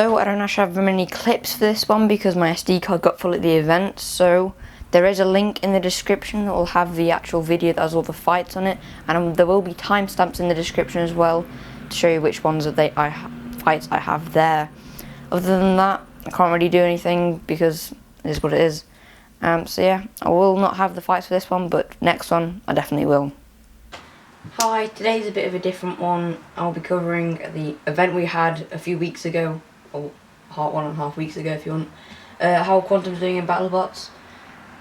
So I don't actually have very many clips for this one because my SD card got full at the event, so there is a link in the description that will have the actual video that has all the fights on it, and there will be timestamps in the description as well to show you which ones of fights I have there. Other than that, I can't really do anything because it is what it is. So yeah, I will not have the fights for this one, but next one I definitely will. Hi, today's a bit of a different one. I'll be covering the event we had a few weeks ago, or 1.5 weeks ago if you want, how Quantum's doing in Battlebots,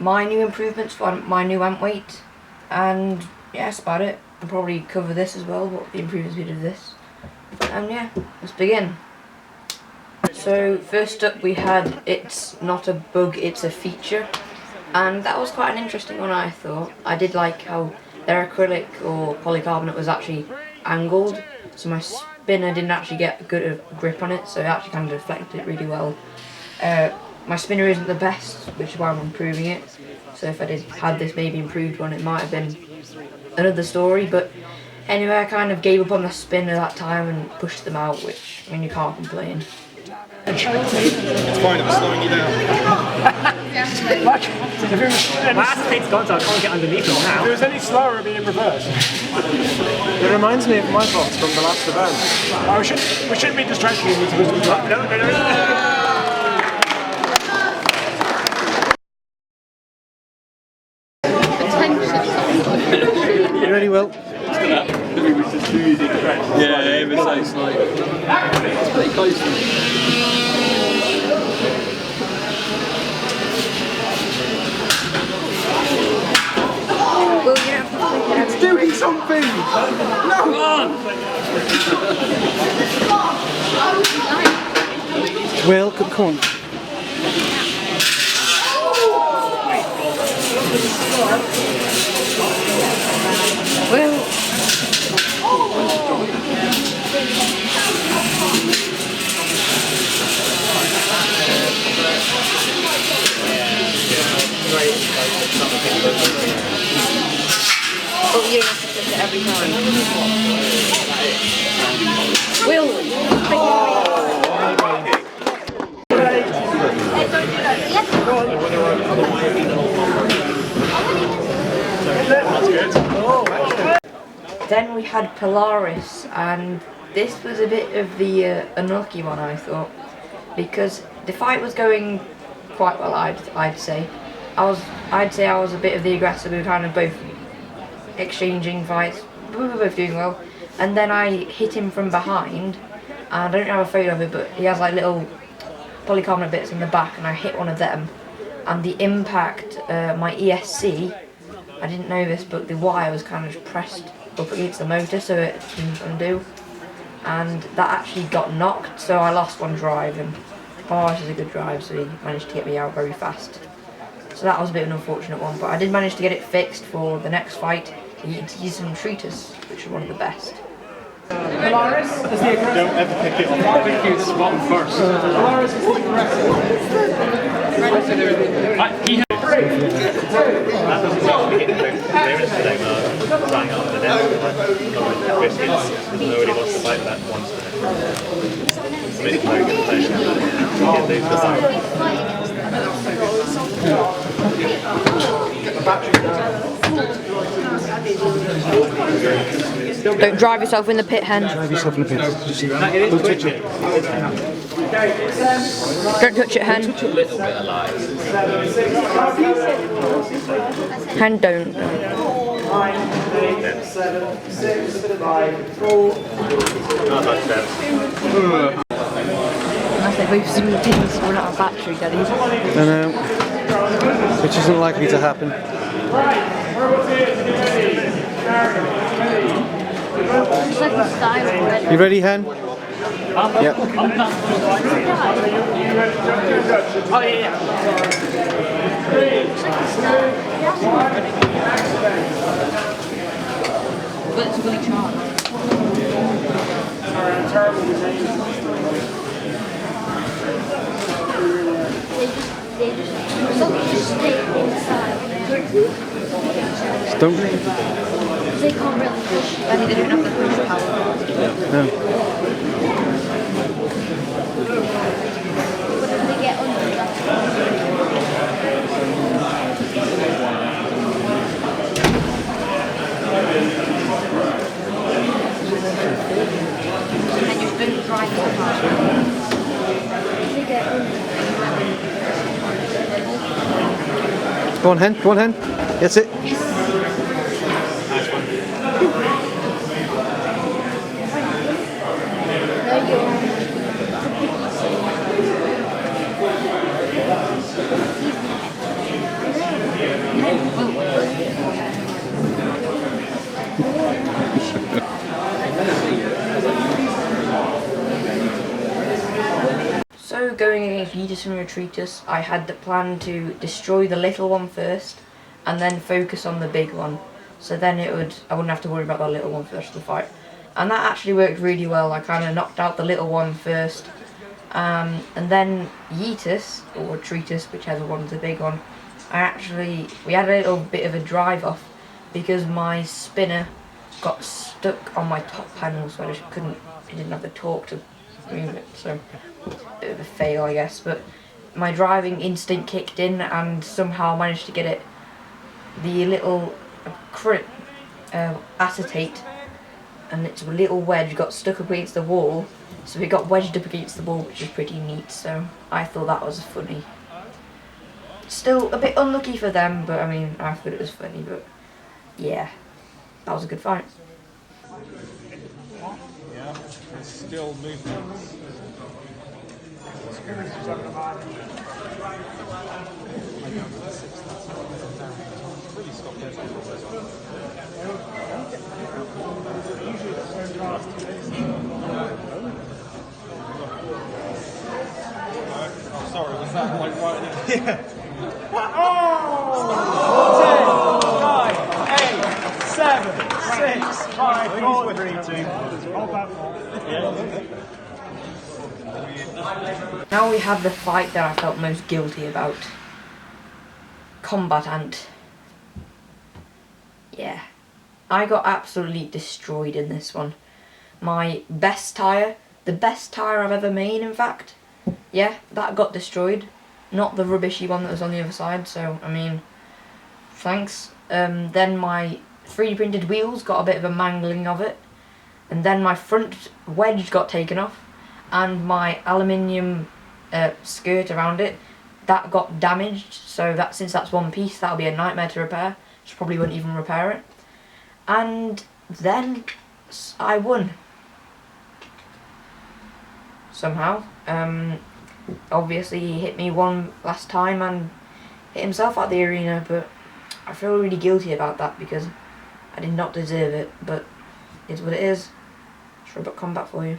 my new improvements for my new Anweight, and yeah, that's about it. I'll probably cover this as well, what the improvements we did of this. But yeah, let's begin. So first up we had It's Not a Bug, It's a Feature, and that was quite an interesting one, I thought. I did like how their acrylic or polycarbonate was actually angled, so my spinner didn't actually get a good grip on it, so it actually kind of deflected it really well. My spinner isn't the best, which is why I'm improving it, so if I had this maybe improved one, it might have been another story. But anyway, I kind of gave up on the spinner that time and pushed them out, which, I mean, you can't complain. It's fine, I'm slowing you down. My acetate gone, so I can't get underneath it now. If it was any slower, it'd be in reverse. It reminds me of my box from the last event. Oh, we shouldn't be distracting you with wisdom. No. You ready, Will? Yeah, it was like it's pretty close. It's doing something! No! Come on! Will, come on. Well, oh, you don't have to flip it every time. Will! Then we had Polaris, and this was a bit of the unlucky one, I thought, because the fight was going quite well. I'd say I was a bit of the aggressor. We were kind of both exchanging fights. We were both doing well, and then I hit him from behind, and I don't have a photo of it, but he has like little polycarbonate bits in the back, and I hit one of them, and the impact, my ESC, I didn't know this, but the wire was kind of pressed up against the motor, so it didn't undo, and that actually got knocked, so I lost one drive, and Polaris is a good drive, so he managed to get me out very fast. So that was a bit of an unfortunate one, but I did manage to get it fixed for the next fight, Yeetus and Retreatus, which is one of the best. Polaris is the aggressor. Don't ever pick it up. I'll pick you this bottom first. Polaris is the aggressor. Nobody wants to fight that once. It's a bit very good Don't drive yourself in the pit, Hen. Drive yourself in the pit. Don't touch it. Don't touch it, Hen. A little bit alive. Hen, don't. 9, 8, 7, 6, 5, 4. Not much better. Unless they both zoom the pins run out of battery, Daddy. I know. Which isn't likely to happen. It's like a style already. You ready, Hen? Yep. Oh yeah. But it's fully charged. They just stay inside. Don't. they can't really push. I think they don't have the push power. But if they get under, And just don't drive so hard. if they get under. Go on, Hen. Go on, Hen. That's it. No, you're. So going against Yeetus and Retreatus, I had the plan to destroy the little one first, and then focus on the big one. So then I wouldn't have to worry about the little one first of the fight. And that actually worked really well. I kind of knocked out the little one first, and then Yeetus, or Retreatus, whichever one's the big one, we had a little bit of a drive off, because my spinner got stuck on my top panel, so I didn't have the torque to move it, so bit of a fail, I guess. But my driving instinct kicked in, and somehow managed to get it, the little acetate, and its little wedge got stuck up against the wall, so it got wedged up against the wall, which is pretty neat. So I thought that was funny. Still a bit unlucky for them, but I mean, I thought it was funny. But yeah, that was a good fight. Yeah, there's still movements. Really stopped Oh, sorry, was that like right in the... Yeah. Oh! 10, 9, 8, 7, 6, 5, 4, 3, 2. Hold that for. Now we have the fight that I felt most guilty about. Combatant. Yeah. I got absolutely destroyed in this one. My best tyre, the best tyre I've ever made, in fact, yeah, that got destroyed. Not the rubbishy one that was on the other side, so, I mean, thanks. Then my 3D printed wheels got a bit of a mangling of it. And then my front wedge got taken off. And my aluminium skirt around it, that got damaged. So since that's one piece, that'll be a nightmare to repair. So probably wouldn't even repair it. And then I won. Somehow. Obviously he hit me one last time and hit himself out the arena, but I feel really guilty about that because I did not deserve it, but it's what it is. It's Robot Combat for you.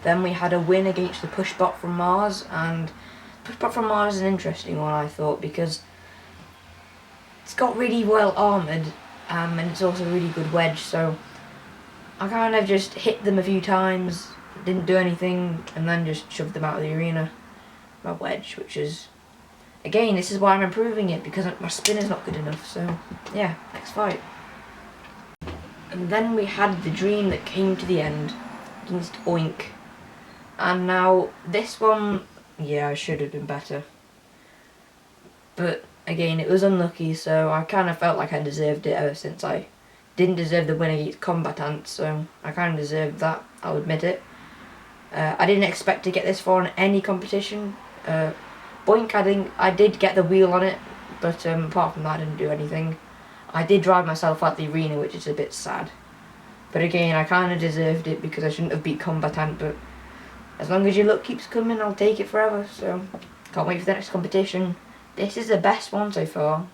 Then we had a win against the Pushbot from Mars, and Pushbot from Mars is an interesting one, I thought, because it's got really well armoured, and it's also a really good wedge, so I kind of just hit them a few times, didn't do anything, and then just shoved them out of the arena. My wedge, which is, again, this is why I'm improving it, because my spinner's not good enough, so yeah, next fight. And then we had the dream that came to the end against Oink. And now this one, yeah, I should have been better. But again, it was unlucky, so I kind of felt like I deserved it ever since I didn't deserve the win against Combatant, so I kind of deserved that, I'll admit it. I didn't expect to get this far in any competition. Oink, I did get the wheel on it, but apart from that I didn't do anything. I did drive myself out the arena, which is a bit sad. But again, I kind of deserved it because I shouldn't have beat Combatant, but as long as your luck keeps coming, I'll take it forever, so can't wait for the next competition. This is the best one so far.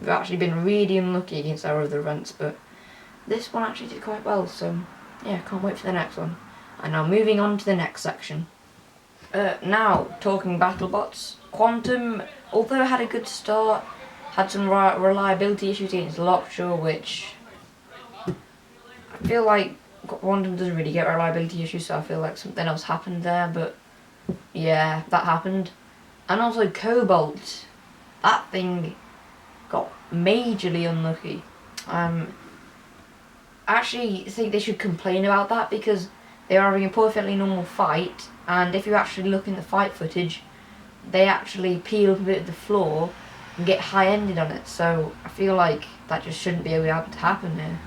We've actually been really unlucky against our other events, but this one actually did quite well, so yeah, can't wait for the next one. And now moving on to the next section. Now, talking Battlebots. Quantum, although it had a good start, had some reliability issues against Lockjaw, which I feel like Quantum doesn't really get reliability issues, so I feel like something else happened there, but yeah, that happened. And also Cobalt, that thing got majorly unlucky. I actually think they should complain about that, because they were having a perfectly normal fight, and if you actually look in the fight footage, they actually peel up a bit of the floor and get high-ended on it. So I feel like that just shouldn't be able to happen here,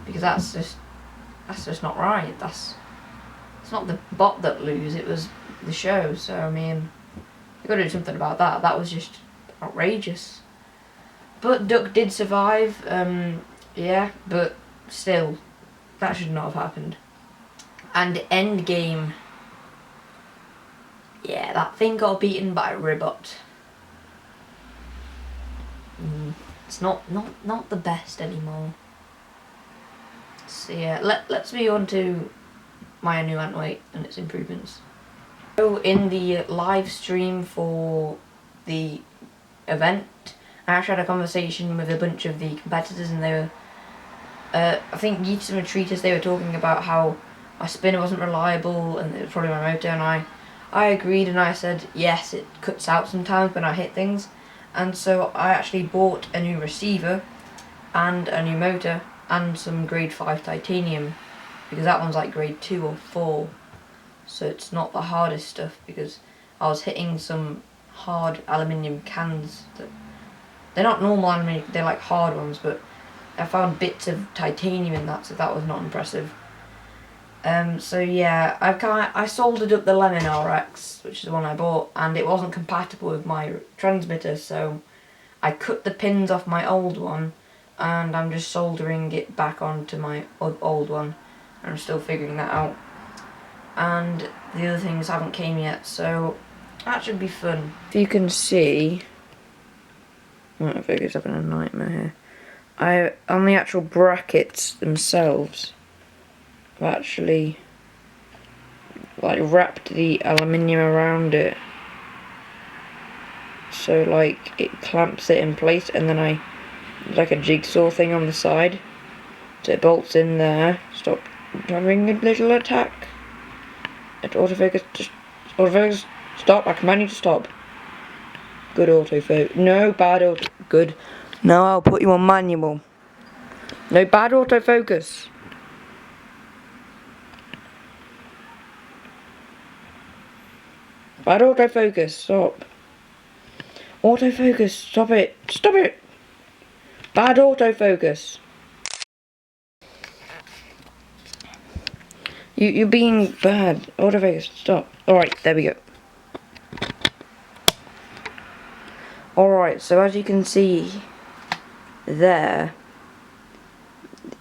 because that's just not right. It's not the bot that lose, it was the show. So I mean, you got to do something about that. That was just outrageous. But Duck did survive. Yeah, but still, that should not have happened. And end game. Yeah, that thing got beaten by a robot. It's not the best anymore. So yeah, let's move on to my new Anweight and its improvements. So in the live stream for the event, I actually had a conversation with a bunch of the competitors, and they were, I think Yeetus and Retreatus, they were talking about how my spinner wasn't reliable and it was probably my motor, and I agreed, and I said yes, it cuts out sometimes when I hit things. And so I actually bought a new receiver and a new motor and some grade 5 titanium, because that one's like grade 2 or 4, so it's not the hardest stuff, because I was hitting some hard aluminium cans that they're not normal aluminium, they're like hard ones, but I found bits of titanium in that, so that was not impressive. So yeah, I soldered up the Lemon RX, which is the one I bought, and it wasn't compatible with my transmitter, so I cut the pins off my old one, and I'm just soldering it back onto my old one, and I'm still figuring that out. And the other things haven't came yet, so that should be fun. If you can see, I think it's having a nightmare here. On the actual brackets themselves, I've actually like wrapped the aluminium around it, so like it clamps it in place, and then I like a jigsaw thing on the side, so it bolts in there. Stop having a little attack. Autofocus, just autofocus, stop, I command you to stop. Good autofocus, no bad auto, good. Now I'll put you on manual. No bad autofocus. Bad autofocus, stop. Autofocus, stop it, stop it. Bad autofocus. You're being bad. Autofocus, stop. Alright, there we go. Alright, so as you can see there,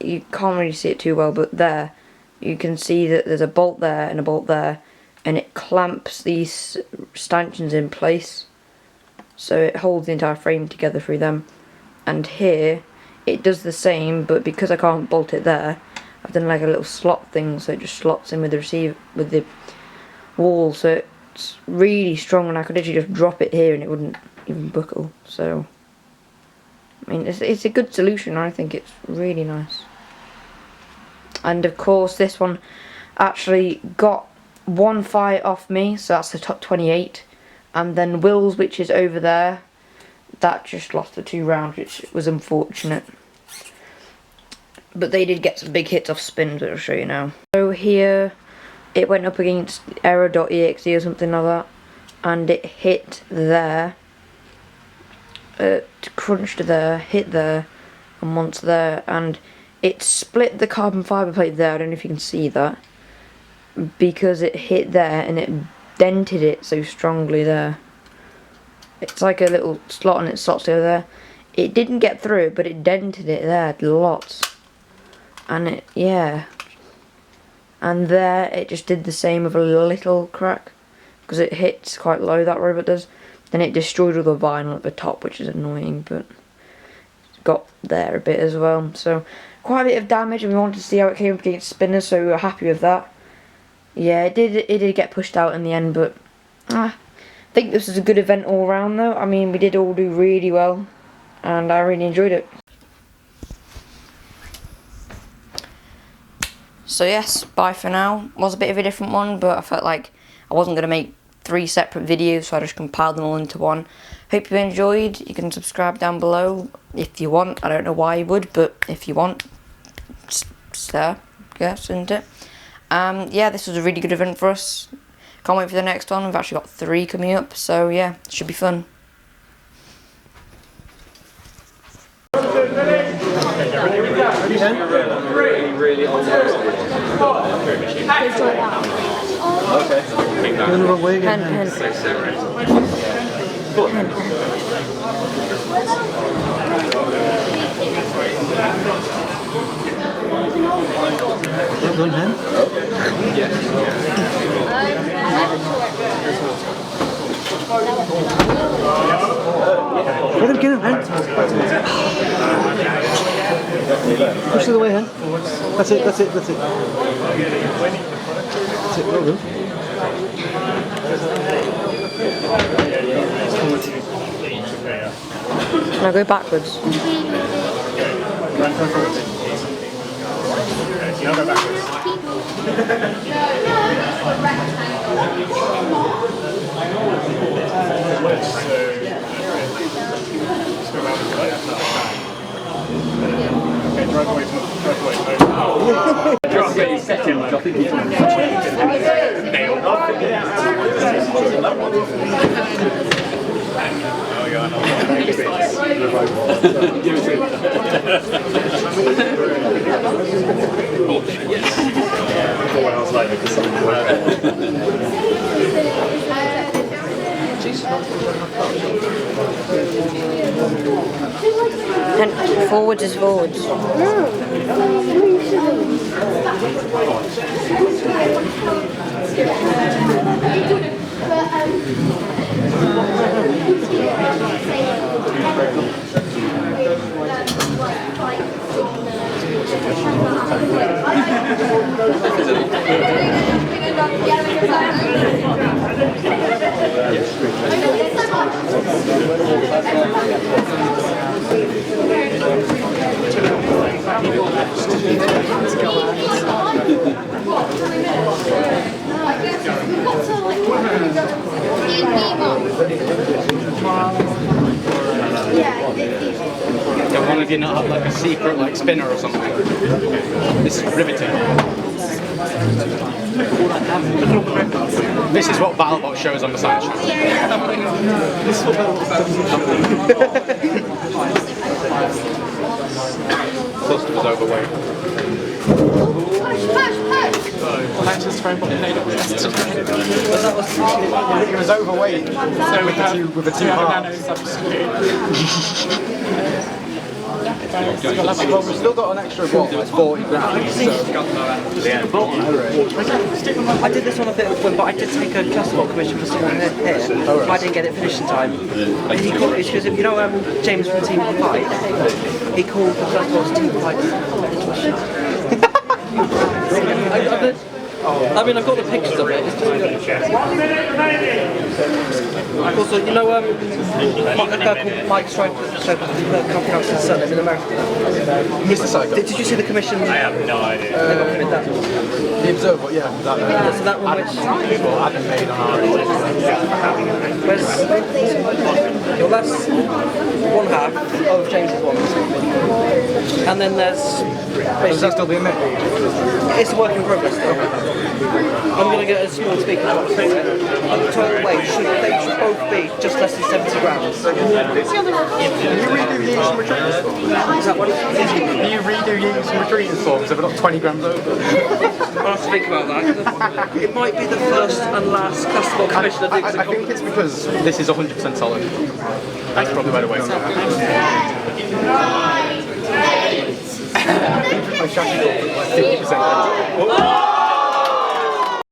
you can't really see it too well, but there, you can see that there's a bolt there and a bolt there, and it clamps these stanchions in place, so it holds the entire frame together through them. And here, it does the same, but because I can't bolt it there, I've done like a little slot thing, so it just slots in with the receiver, with the wall, so it's really strong, and I could literally just drop it here and it wouldn't even buckle. So I mean, it's a good solution. I think it's really nice. And of course this one actually got one fight off me, so that's the top 28, and then Will's, which is over there, that just lost the 2 rounds, which was unfortunate. But they did get some big hits off spins, which I'll show you now. So here it went up against error.exe or something like that, and it hit there, crunched there, hit there, and once there, and it split the carbon fibre plate there. I don't know if you can see that, because it hit there and it dented it so strongly there. It's like a little slot and it slots over there. It didn't get through, but it dented it there lots. And it, yeah. And there it just did the same with a little crack, because it hits quite low, that robot does. Then it destroyed all the vinyl at the top, which is annoying, but it's got there a bit as well. So quite a bit of damage, and we wanted to see how it came up against spinners, so we were happy with that. Yeah, it did get pushed out in the end, but I think this is a good event all round though. I mean, we did all do really well, and I really enjoyed it. So yes, bye for now. Was a bit of a different one, but I felt like I wasn't going to make 3 separate videos, so I just compiled them all into one. Hope you enjoyed. You can subscribe down below if you want. I don't know why you would, but if you want, sir, yes, isn't it? Yeah, this was a really good event for us. Can't wait for the next one. We've actually got 3 coming up, so yeah, it should be fun. Going the wrong way again. Hen. Well done, Hen. Get him, Hen. Push it away, Hen. That's it. That's it, well done. Can I go backwards? And forwards is forwards. Don't want to not have like a secret like spinner or something. This is riveting. This is what Battlebots shows on the science channel. This is what Cluster was overweight. He was overweight, so with a two halves. Well, we've still got an extra what, like 40 grams. So. I did this on a bit of fun, but I did take a Clusterbot commission for someone here, but I didn't get it finished in time. And he called it, because you know James from Team Fight, he called the Clusterbots Team Fight. I mean, I've got the pictures of it. Also, you know, Mike Stripe, can't pronounce his surname in America. Mr. Psycho. Did you see the commission? I have no idea. The Observer, yeah. So that one which... Adam made on our Where's... Well, that's one half of James's one. And then there's... Does that still be a mix? It's a work in progress still. I'm going to get a small speaker box for it. And the total weight, they should both be just less than 70 grams. Can you redo Yeetus and Retreatus forms? Is that what it is? Can you redo Yeetus and Retreatus forms if we're not 20 grams over? I'll have to think about that. It might be the first and last Clusterbot commission I do. I think it's because this is 100% solid. That's probably by the way. I shot you 50%.